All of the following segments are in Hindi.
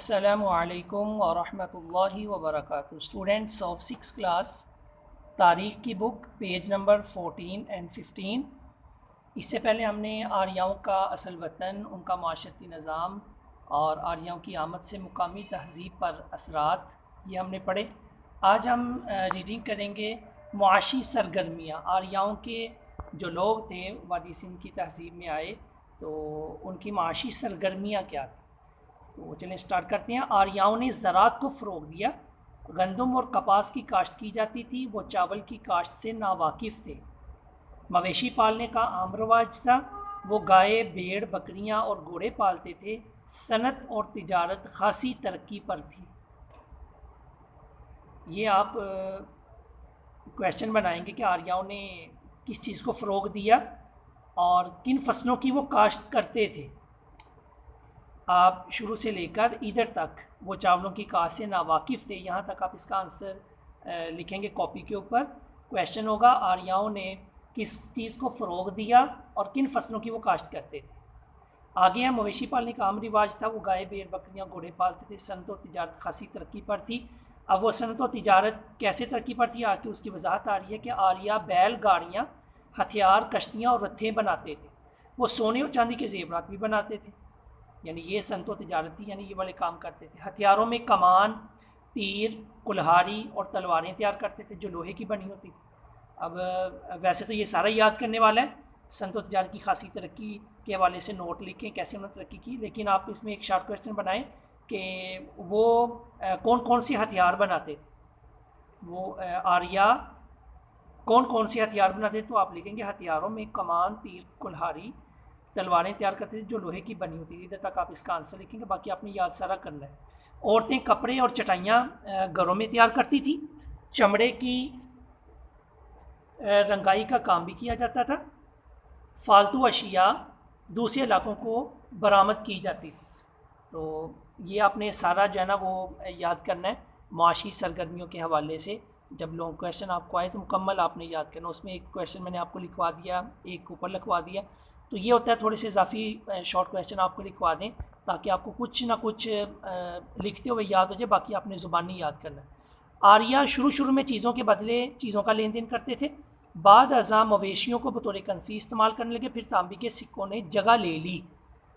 अस्सलामुअलैकुम वरहमतुल्लाहि वबरकातुहू। स्टूडेंट्स ऑफ 6th क्लास, तारीख़ की बुक पेज नंबर 14 एंड 15। इससे पहले हमने आर्याओं का असल वतन, उनका माशरती निज़ाम और आर्याओं की आमद से मुकामी तहज़ीब पर असरात, ये हमने पढ़े। आज हम रीडिंग करेंगे मुआशी सरगर्मियाँ। आर्याओं के जो लोग थे वादी सिंध की तहज़ीब में आए, तो उनकी माशी सरगर्मियाँ क्या थी। तो चलें स्टार्ट करते हैं। आर्याओं ने ज़राअत को फ़रोग़ दिया। गंदम और कपास की काश्त की जाती थी। वो चावल की काश्त से नावाकिफ़ थे। मवेशी पालने का आम रवाज था। वो गाय, भेड़, बकरियां और घोड़े पालते थे। सनत और तिजारत खासी तरक्की पर थी। ये आप क्वेश्चन बनाएंगे कि आर्याओं ने किस चीज़ को फ़रोग़ दिया और किन फसलों की वो काश्त करते थे। आप शुरू से लेकर इधर तक वो चावलों की काश्त से नावाकिफ़ थे, यहाँ तक आप इसका आंसर लिखेंगे कॉपी के ऊपर। क्वेश्चन होगा आर्याओं ने किस चीज़ को फ़रोग़ दिया और किन फसलों की वो काश्त करते थे। आगे हम मवेशी पालने का आम रिवाज था। वो गाय, भेड़, बकरियां, घोड़े पालते थे। सनत और तिजारत खासी तरक्की पर थी। अब वो सनत और तिजारत कैसे तरक्की पर थी, आगे उसकी वजाहत आ रही है कि आर्या बैल गाड़ियाँ, हथियार, कश्तियाँ और रथें बनाते थे। वो सोने और चांदी के जेवरात भी बनाते थे, यानी ये सनत और तिजारत थी, यानी ये वाले काम करते थे। हथियारों में कमान, तीर, कुल्हाड़ी और तलवारें तैयार करते थे जो लोहे की बनी होती थी। अब वैसे तो ये सारा याद करने वाला है। सनत और तिजारत की खासी तरक्की के हवाले से नोट लिखें कैसे उन्होंने तरक्की की, लेकिन आप इसमें एक शार्ट क्वेश्चन बनाएं कि वो कौन कौन से हथियार बनाते थे। वो आर्या कौन कौन से हथियार बनाते थे, तो आप लिखेंगे हथियारों में कमान, तीर, कुल्हाड़ी, तलवारें तैयार करते थे जो लोहे की बनी होती थी। इधर तक आप इसका आंसर लिखेंगे, बाकी आपने याद सारा करना है। औरतें कपड़े और चटाइयाँ घरों में तैयार करती थी। चमड़े की रंगाई का काम भी किया जाता था। फालतू अशिया दूसरे इलाकों को बरामद की जाती थी। तो ये आपने सारा जो है ना वो याद करना है माशी सरगर्मियों के हवाले से। जब लॉन्ग क्वेश्चन आपको आए तो मुकम्मल आपने याद करना। उसमें एक क्वेश्चन मैंने आपको लिखवा दिया, एक ऊपर लिखवा दिया। तो ये होता है थोड़े से इजाफी शॉर्ट क्वेश्चन आपको लिखवा दें ताकि आपको कुछ ना कुछ लिखते हुए याद हो जाए, बाकी आपने ज़ुबानी याद करना है। आर्या शुरू में चीज़ों के बदले चीज़ों का लेन देन करते थे। बाद अज़ां मवेशियों को बतौर कंसी इस्तेमाल करने लगे, फिर तांबे के सिक्कों ने जगह ले ली।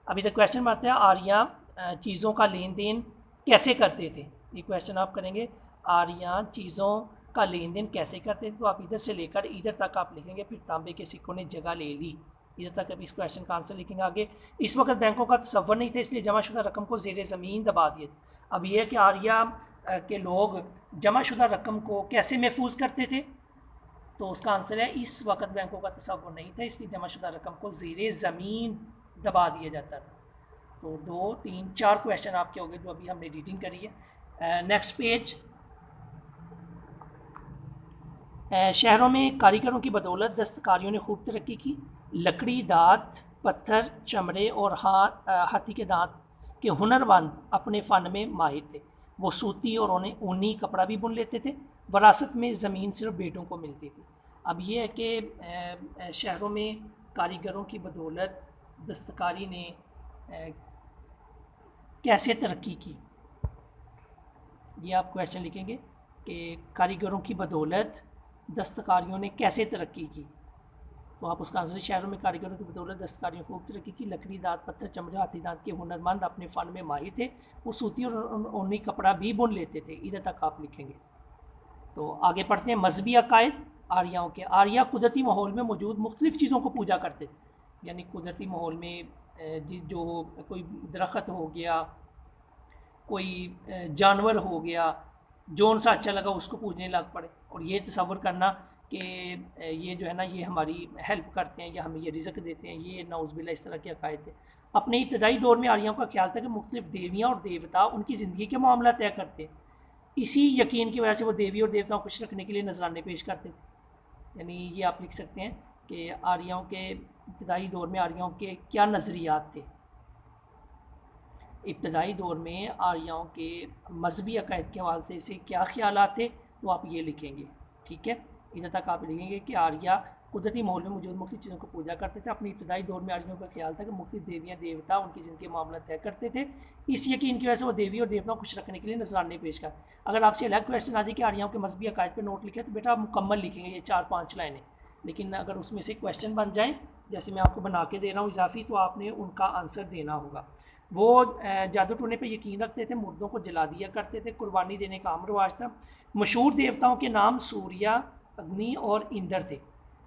अभी तक क्वेश्चन आता है आर्या चीज़ों का लेन देन कैसे करते थे। ये क्वेश्चन आप करेंगे आर्या चीज़ों का लेन देन कैसे करते थे, तो आप इधर से लेकर इधर तक आप लिखेंगे फिर तांबे के सिक्कों ने जगह ले ली। इधर तक अब इस क्वेश्चन का आंसर लिखेंगे। आगे इस वक्त बैंकों का तसव्वुर नहीं था, इसलिए जमाशुदा रकम को ज़ेर ज़मीन दबा दिए। अब यह है कि आर्या के लोग जमाशुदा रकम को कैसे महफूज करते थे, तो उसका आंसर है इस वक्त बैंकों का तसव्वुर नहीं था, इसलिए जमाशुदा रकम को ज़ेर ज़मीन दबा दिया जाता था। तो 2, 3, 4 क्वेश्चन आपके हो गए जो अभी हमने रीडिंग करी है। Next page. शहरों में कारीगरों की बदौलत दस्तकारियों ने खूब तरक्की की। लकड़ी, दांत, पत्थर, चमड़े और हाथी के दांत के हुनरमंद अपने फ़न में माहिर थे। वो सूती और ऊनी कपड़ा भी बुन लेते थे। वरासत में ज़मीन सिर्फ बेटों को मिलती थी। अब ये है कि शहरों में कारीगरों की बदौलत दस्तकारी ने कैसे तरक्की की। ये आप क्वेश्चन लिखेंगे कि कारीगरों की बदौलत दस्तकारियों ने कैसे तरक्की की, तो आप उसका आंसर शहरों में कारीगरों की बदौलत दस्तकारियों खूब तरक्की की। लकड़ी, दांत, पत्थर, चमड़े, हाथी दांत के हुनरमंद अपने फ़न में माहिर थे। वो सूती और ऊनी कपड़ा भी बुन लेते थे। इधर तक आप लिखेंगे। तो आगे पढ़ते हैं। मजहबी अकायद आर्याओं के। आर्या कुदरती माहौल में मौजूद मुख्तलिफ़ चीज़ों को पूजा करते थे, यानी कुदरती माहौल में जो कोई दरख्त हो गया, कोई जानवर हो गया, जो उनसा अच्छा लगा उसको पूजने लग पड़े। और ये तसव्वुर करना कि ये जो है ना ये हमारी हेल्प करते हैं या हमें ये रिज़्क देते हैं, ये नाउज़ुबिल्लाह इस तरह के अकायद थे। अपने इब्तदाई दौर में आर्यों का ख्याल था कि मुख्तलिफ़ देवियाँ और देवता उनकी ज़िंदगी के मामला तय करते हैं। इसी यकीन की वजह से वो देवी और देवताओं को खुश रखने के लिए नजराने पेश करते थे। यानी ये आप लिख सकते हैं कि आर्यों के इब्तदाई दौर में आर्यों के क्या नज़रियात थे। इब्तदाई दौर में आर्यों के मजहबी अकायद के हवाले से क्या ख्यालात थे, तो आप ये लिखेंगे। ठीक है, इधर तक आप लिखेंगे कि आर्या कुदरती माहौल में मौजूद मुख्तलिफ चीज़ों को पूजा करते थे। अपनी इब्तदाई दौर में आर्यों का ख्याल था कि मुख्तलिफ देवियाँ देवता उनकी ज़िंदगी मामला तय करते थे। इस यकीन की वजह से वो देवी और देवताओं को खुश रखने के लिए नजराने पेश कर। अगर आपसे अलग क्वेश्चन आ जाए कि आर्यों के मजहबी अकायद पर नोट लिखे तो बेटा आप मुकम्मल लिखेंगे ये 4-5 लाइनें, लेकिन अगर उसमें से क्वेश्चन बन जाएँ जैसे मैं आपको बना के दे रहा हूँ इजाफी, तो आपने उनका आंसर देना होगा। वो जादू टोने पे यकीन रखते थे, मुर्दों को जला दिया करते थे, कुर्बानी देने का आम रिवाज था। मशहूर देवताओं के नाम सूर्या, अग्नि और इंद्र थे।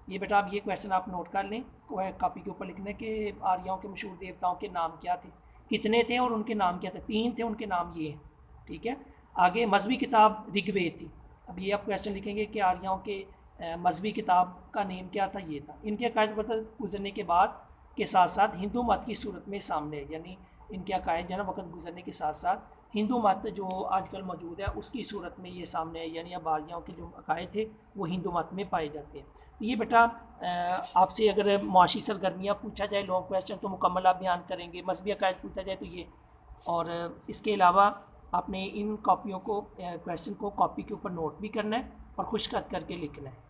ये बेटा आप ये क्वेश्चन आप नोट कर लें, कॉपी के ऊपर लिखना है कि आर्यों के मशहूर देवताओं के नाम क्या थे, कितने थे और उनके नाम क्या थे। 3 थे, उनके नाम ये हैं, ठीक है। आगे मजहबी किताब ऋग्वेद थी। अब ये आप क्वेश्चन लिखेंगे कि आर्यों के मजहबी किताब का नेम क्या था, ये था। इनके अकायद वक्त गुजरने के बाद के साथ साथ हिंदू मत की सूरत में सामने है, यानी इनके अकायद जो है ना वक्त गुजरने के साथ साथ हिंदू मत जो आजकल मौजूद है उसकी सूरत में ये सामने है, यानी अब आर्यों के जो अकायद थे वो हिंदू मत में पाए जाते हैं। तो ये बेटा आपसे अगर मुआशी सरगर्मियाँ पूछा जाए लॉन्ग क्वेश्चन तो मुकम्मल आप बयान करेंगे, मजहबी अकायद पूछा जाए तो ये। और इसके अलावा आपने इन कॉपियों को क्वेश्चन को कॉपी के ऊपर नोट भी करना है और खुश करके लिखना है।